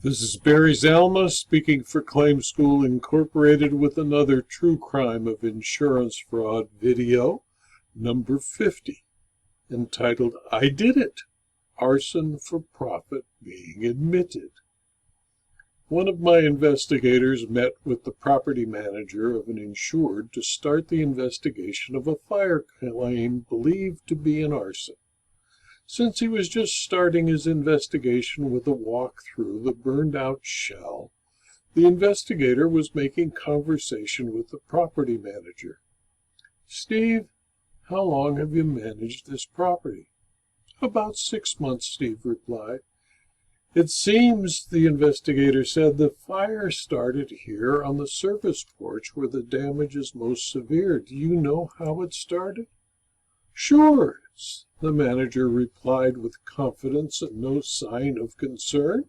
This is Barry Zalma speaking for Claim School Incorporated with another true crime of insurance fraud video, number 50, entitled I Did It, Arson for Profit Being Admitted. One of my investigators met with the property manager of an insured to start the investigation of a fire claim believed to be an arson. Since he was just starting his investigation with a walk through the burned-out shell, the investigator was making conversation with the property manager. "Steve, how long have you managed this property?" "About 6 months," Steve replied. "It seems," the investigator said, "the fire started here on the service porch where the damage is most severe. Do you know how it started?" "Sure," the manager replied with confidence and no sign of concern.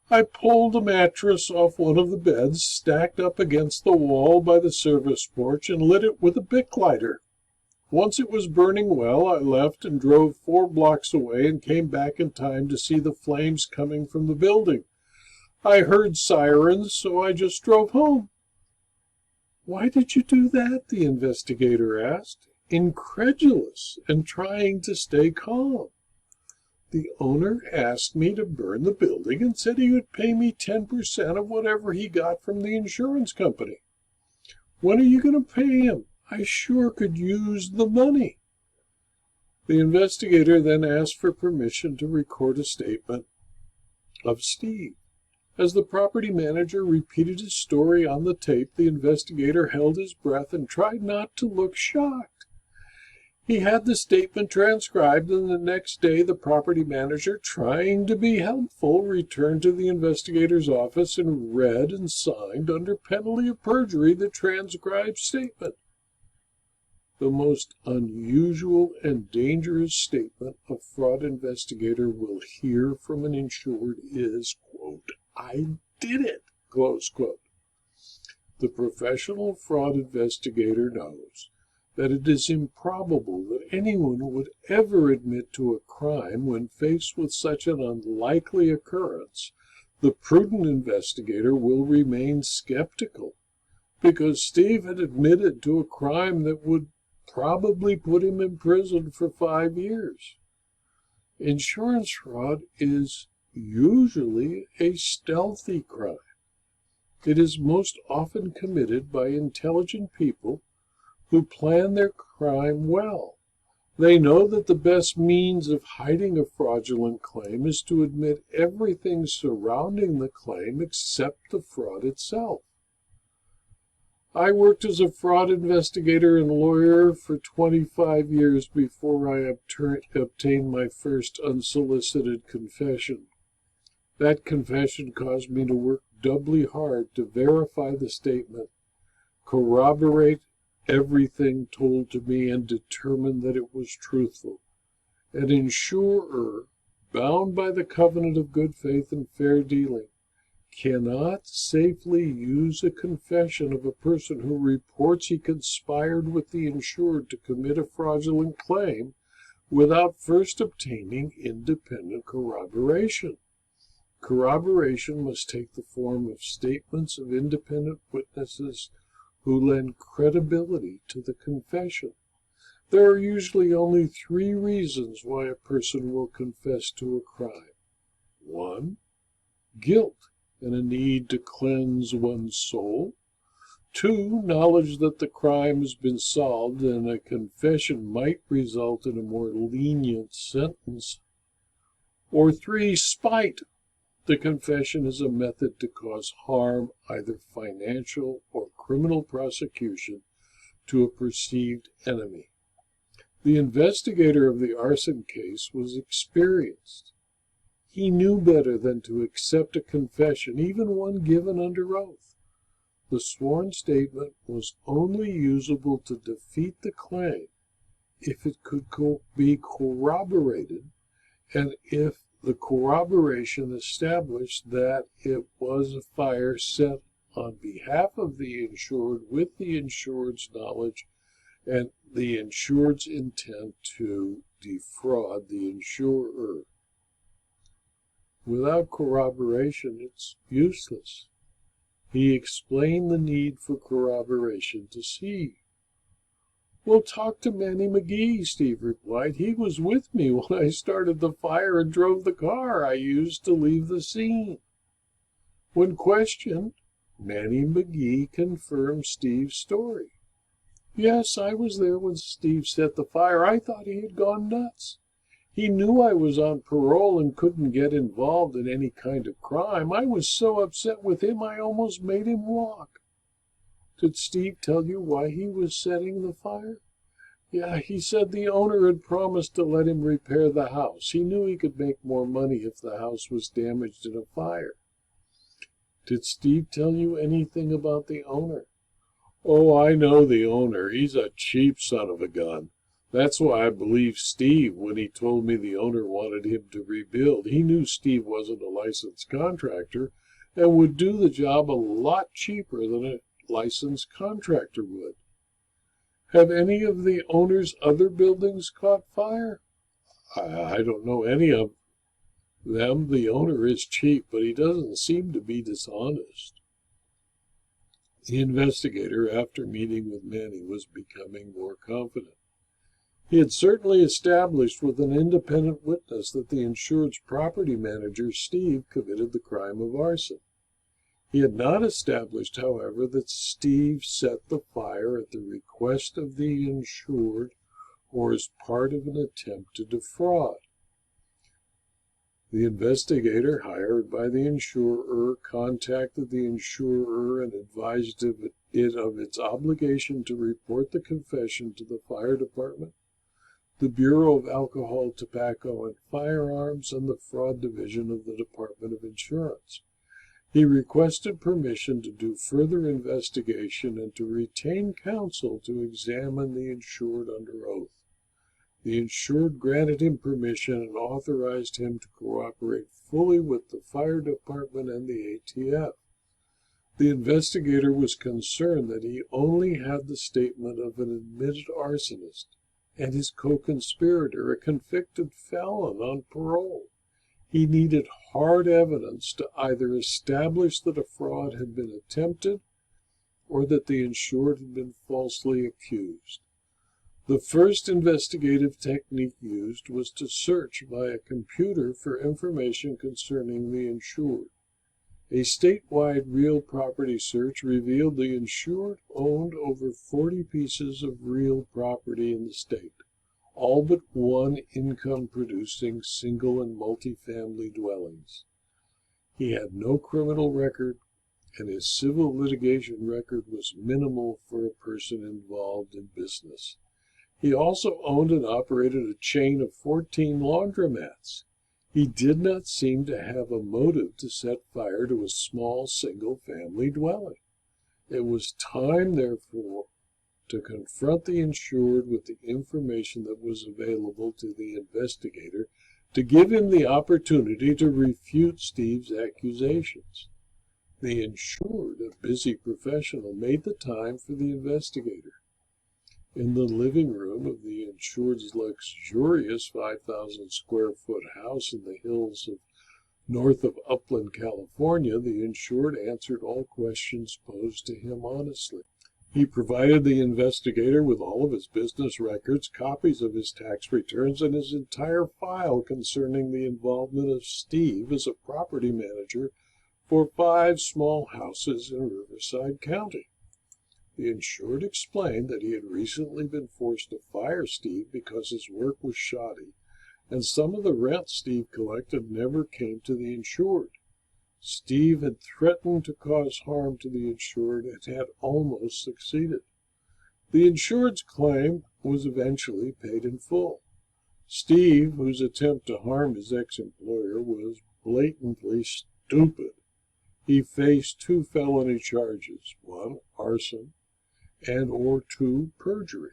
"I pulled a mattress off one of the beds stacked up against the wall by the service porch and lit it with a Bic lighter. Once it was burning well, I left and drove 4 blocks away and came back in time to see the flames coming from the building. I heard sirens, so I just drove home." "Why did you do that?" the investigator asked, incredulous and trying to stay calm. "The owner asked me to burn the building and said he would pay me 10% of whatever he got from the insurance company. When are you going to pay him? I sure could use the money." The investigator then asked for permission to record a statement of Steve. As the property manager repeated his story on the tape, the investigator held his breath and tried not to look shocked. He had the statement transcribed, and the next day the property manager, trying to be helpful, returned to the investigator's office and read and signed under penalty of perjury the transcribed statement. The most unusual and dangerous statement a fraud investigator will hear from an insured is, quote, "I did it," close quote. The professional fraud investigator knows that it is improbable that anyone would ever admit to a crime when faced with such an unlikely occurrence. The prudent investigator will remain skeptical, because Steve had admitted to a crime that would probably put him in prison for 5 years. Insurance fraud is usually a stealthy crime. It is most often committed by intelligent people who plan their crime well. They know that the best means of hiding a fraudulent claim is to admit everything surrounding the claim except the fraud itself. I worked as a fraud investigator and lawyer for 25 years before I obtained my first unsolicited confession. That confession caused me to work doubly hard to verify the statement, corroborate everything told to me, and determine that it was truthful. An insurer, bound by the covenant of good faith and fair dealing, cannot safely use a confession of a person who reports he conspired with the insured to commit a fraudulent claim without first obtaining independent corroboration. Corroboration must take the form of statements of independent witnesses who lend credibility to the confession. There are usually only 3 reasons why a person will confess to a crime. 1, guilt and a need to cleanse one's soul. 2, knowledge that the crime has been solved and a confession might result in a more lenient sentence. Or 3, spite. The confession is a method to cause harm, either financial or criminal prosecution, to a perceived enemy. The investigator of the arson case was experienced. He knew better than to accept a confession, even one given under oath. The sworn statement was only usable to defeat the claim if it could be corroborated, and if the corroboration established that it was a fire set on behalf of the insured with the insured's knowledge and the insured's intent to defraud the insurer. Without corroboration, it's useless. He explained the need for corroboration to Steve. "Well, talk to Manny McGee," Steve replied. "He was with me when I started the fire and drove the car I used to leave the scene." When questioned, Manny McGee confirmed Steve's story. "Yes, I was there when Steve set the fire. I thought he had gone nuts. He knew I was on parole and couldn't get involved in any kind of crime. I was so upset with him, I almost made him walk." "Did Steve tell you why he was setting the fire?" "Yeah, he said the owner had promised to let him repair the house. He knew he could make more money if the house was damaged in a fire." "Did Steve tell you anything about the owner?" "Oh, I know the owner. He's a cheap son of a gun. That's why I believed Steve when he told me the owner wanted him to rebuild. He knew Steve wasn't a licensed contractor and would do the job a lot cheaper than a licensed contractor would." "Have any of the owner's other buildings caught fire?" I don't know any of them. The owner is cheap, but he doesn't seem to be dishonest." The investigator, after meeting with Manny, was becoming more confident. He had certainly established with an independent witness that the insured's property manager, Steve, committed the crime of arson. He had not established, however, that Steve set the fire at the request of the insured or as part of an attempt to defraud. The investigator hired by the insurer contacted the insurer and advised it of its obligation to report the confession to the fire department, the Bureau of Alcohol, Tobacco, and Firearms, and the Fraud Division of the Department of Insurance. He requested permission to do further investigation and to retain counsel to examine the insured under oath. The insured granted him permission and authorized him to cooperate fully with the fire department and the ATF. The investigator was concerned that he only had the statement of an admitted arsonist and his co-conspirator, a convicted felon on parole. He needed hard evidence to either establish that a fraud had been attempted or that the insured had been falsely accused. The first investigative technique used was to search via computer for information concerning the insured. A statewide real property search revealed the insured owned over 40 pieces of real property in the state, all but one income-producing single and multifamily dwellings. He had no criminal record, and his civil litigation record was minimal for a person involved in business. He also owned and operated a chain of 14 laundromats. He did not seem to have a motive to set fire to a small single-family dwelling. It was time, therefore, to confront the insured with the information that was available to the investigator, to give him the opportunity to refute Steve's accusations. The insured, a busy professional, made the time for the investigator. In the living room of the insured's luxurious 5,000 square foot house in the hills north of Upland, California, the insured answered all questions posed to him honestly. He provided the investigator with all of his business records, copies of his tax returns, and his entire file concerning the involvement of Steve as a property manager for 5 small houses in Riverside County. The insured explained that he had recently been forced to fire Steve because his work was shoddy, and some of the rent Steve collected never came to the insured. Steve had threatened to cause harm to the insured and had almost succeeded. The insured's claim was eventually paid in full. Steve, whose attempt to harm his ex-employer was blatantly stupid. He faced 2 felony charges, 1 arson and/or 2 perjury.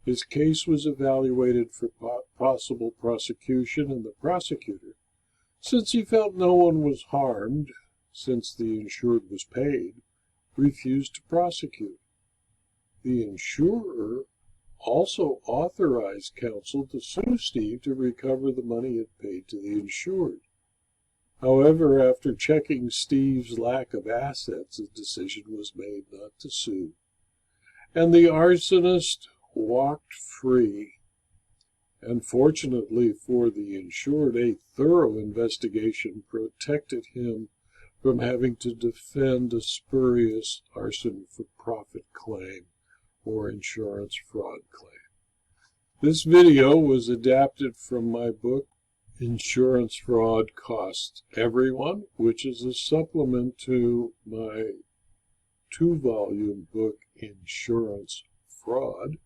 His case was evaluated for possible prosecution, and the prosecutor, since he felt no one was harmed since the insured was paid, refused to prosecute. The insurer also authorized counsel to sue Steve to recover the money it paid to the insured. However, after checking Steve's lack of assets, a decision was made not to sue, and the arsonist walked free. And fortunately for the insured, a thorough investigation protected him from having to defend a spurious arson-for-profit claim or insurance fraud claim. This video was adapted from my book, Insurance Fraud Costs Everyone, which is a supplement to my 2-volume book, Insurance Fraud,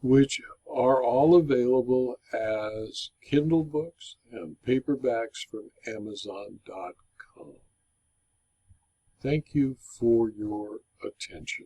which are all available as Kindle books and paperbacks from Amazon.com. Thank you for your attention.